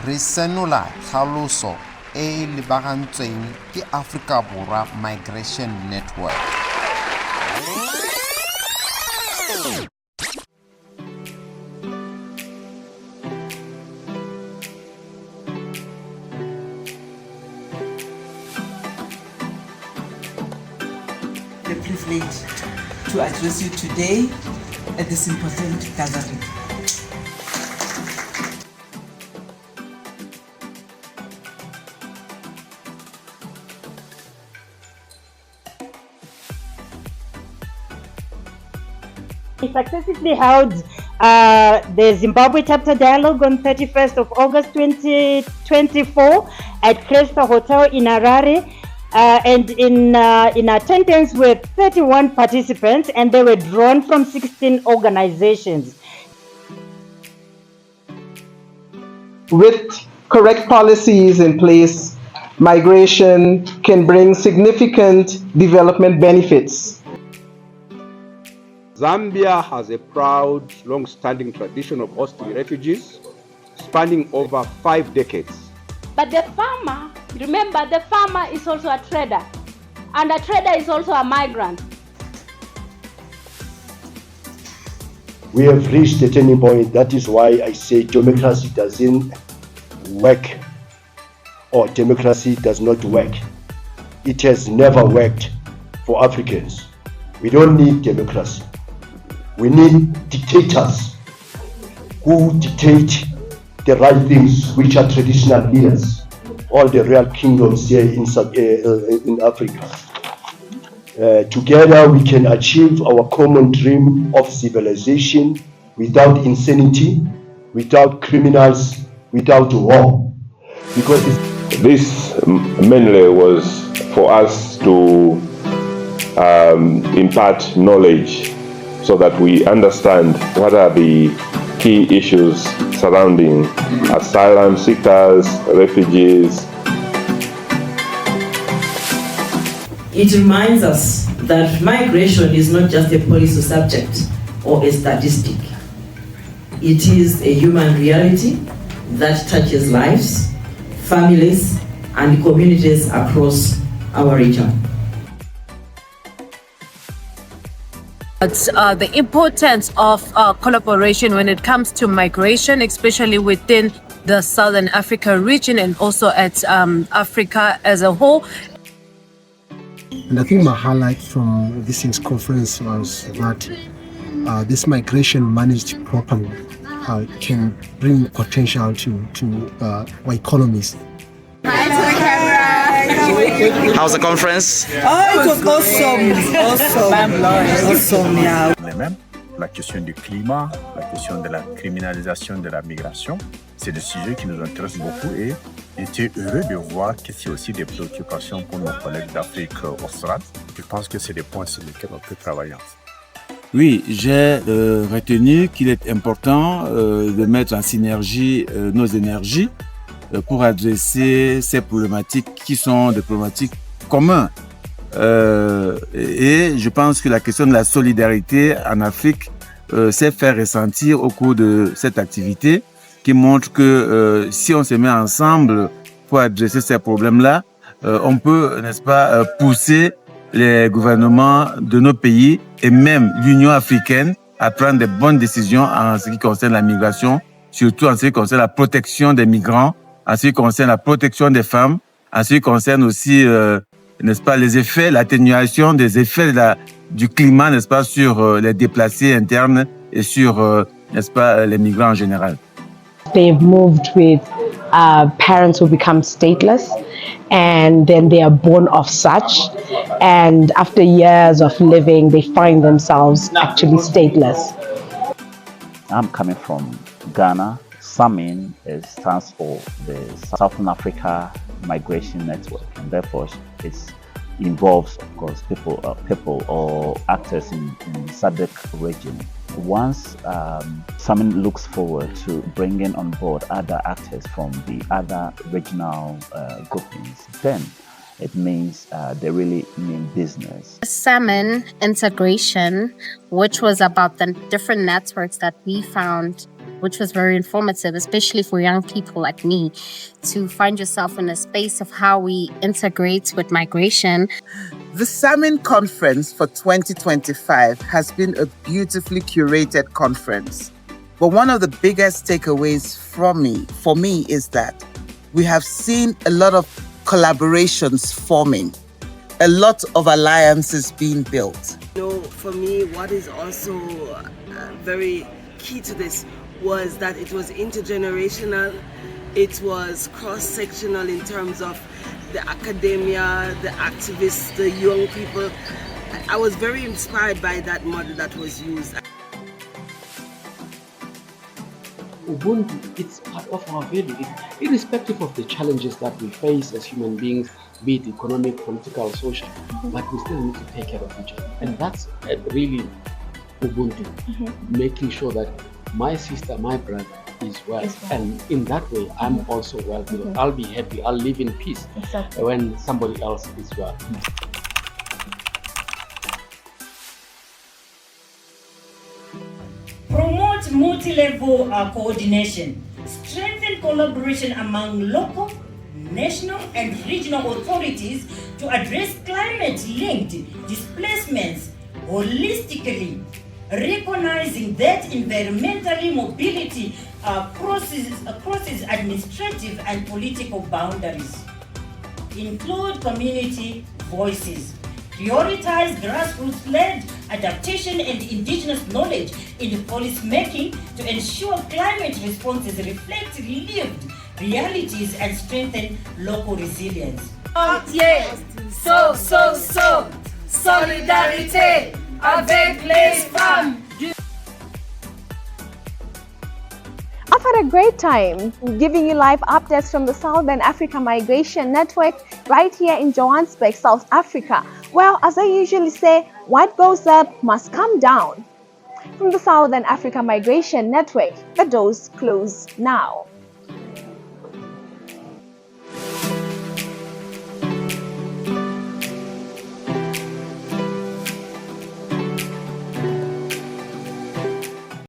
re senola tlhaloso e lebagantsweng ke Africa Borwa Migration Network. The privilege to address you today at this important gathering. We successfully held the Zimbabwe Chapter Dialogue on 31st of August 2024 at Cresta Hotel in Harare. And in attendance were 31 participants, and they were drawn from 16 organizations. With correct policies in place, migration can bring significant development benefits. Zambia has a proud, long-standing tradition of hosting refugees, spanning over 5 decades. But the farmer, remember, the farmer is also a trader, and a trader is also a migrant. We have reached a turning point. That is why I say democracy doesn't work, or democracy does not work. It has never worked for Africans. We don't need democracy. We need dictators who dictate the right things, which are traditional leaders, all the real kingdoms here in Africa. Together we can achieve our common dream of civilization without insanity, without criminals, without war. Because this mainly was for us to impart knowledge so that we understand what are the key issues surrounding asylum seekers, refugees. It reminds us that migration is not just a policy subject or a statistic. It is a human reality that touches lives, families, and communities across our region. It's the importance of collaboration when it comes to migration, especially within the Southern Africa region and also at Africa as a whole. And I think my highlight from this year's conference was that this migration managed properly can bring potential to our economies. How's the conference? Oh, it was awesome, yeah. La question du climat, la question de la criminalisation de la migration, c'est des sujets qui nous intéressent beaucoup et j'étais heureux de voir que c'est aussi des préoccupations pour nos collègues d'Afrique australe. Je pense que c'est des points sur lesquels on peut travailler ensemble. Oui, j'ai retenu qu'il est important de mettre en synergie nos énergies pour adresser ces problématiques qui sont des problématiques communes. Et je pense que la question de la solidarité en Afrique s'est fait ressentir au cours de cette activité qui montre que si on se met ensemble pour adresser ces problèmes-là, on peut, n'est-ce pas, pousser les gouvernements de nos pays et même l'Union africaine à prendre de bonnes décisions en ce qui concerne la migration, surtout en ce qui concerne la protection des migrants, en ce qui concerne la protection des femmes, en ce qui concerne aussi, n'est-ce pas, les effets, l'atténuation des effets du climat, n'est-ce pas, sur les déplacés internes et sur, n'est-ce pas, les migrants en général. They've moved with parents who become stateless, and then they are born of such, and after years of living, they find themselves actually stateless. I'm coming from Ghana. Samin stands for the Southern Africa Migration Network, and therefore it involves, of course, people or actors in the SADC region. Once Samin looks forward to bringing on board other actors from the other regional groupings, then it means they really mean business. Samin integration, which was about the different networks that we found which was very informative, especially for young people like me, to find yourself in a space of how we integrate with migration. The Samin Conference for 2025 has been a beautifully curated conference. But one of the biggest takeaways for me is that we have seen a lot of collaborations forming, a lot of alliances being built. For me, what is also very key to this was that it was intergenerational, it was cross-sectional in terms of the academia, the activists, the young people. I was very inspired by that model that was used. Ubuntu, it's part of our value, irrespective of the challenges that we face as human beings, be it economic, political, social, but we still need to take care of each other. And that's really Ubuntu, making sure that my sister, my brother is well. And in that way, I'm also well, because I'll be happy, I'll live in peace when somebody else is well. Promote multi-level coordination, strengthen collaboration among local, national and regional authorities to address climate-linked displacements holistically, recognizing that environmentally mobility crosses administrative and political boundaries. Include community voices. Prioritize grassroots-led adaptation and indigenous knowledge in policy making to ensure climate responses reflect lived realities and strengthen local resilience. Yes, so, solidarité avec les femmes. I've had a great time giving you live updates from the Southern Africa Migration Network right here in Johannesburg, South Africa. Well, as I usually say, what goes up must come down. From the Southern Africa Migration Network, the doors close now.